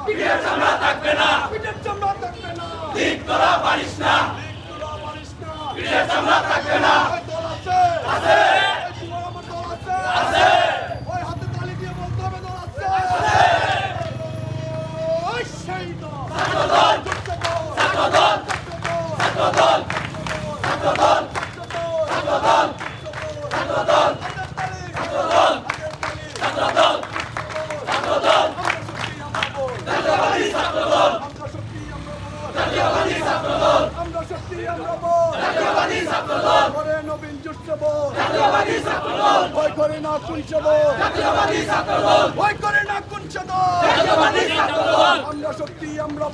পিঠের চামড়া থাকবে না, পিঠের চামড়া থাকবে না, ঠিক তোরা পারিস না, তোরা পারিস না, পিঠের চামড়া থাকবে না, ওই দল আছে, আছে, ওই যুবক আমার দল আছে, আছে, ওই হাতে তালি দিয়ে বলতে হবে দল আছে, ওই সেই দল, ছাত্রদল, ছাত্রদল, ছাত্রদল, ছাত্রদল, ছাত্রদল, ছাত্রদল, ছাত্রদল, ছাত্রদল, ছাত্রদল, জাতীয়বাদী ছাত্রদল, জাতীয়বাদী ছাত্রদল, জাতীয়বাদী ছাত্রদল, করে নবীন জুটছে বল, জাতীয়বাদী ছাত্রদল, ভয় করে না কুঞ্চে বল, জাতীয়বাদী ছাত্রদল, ভয় করে না কুঞ্চে দল, জাতীয়বাদী ছাত্রদল, আমরা শক্তি আমরা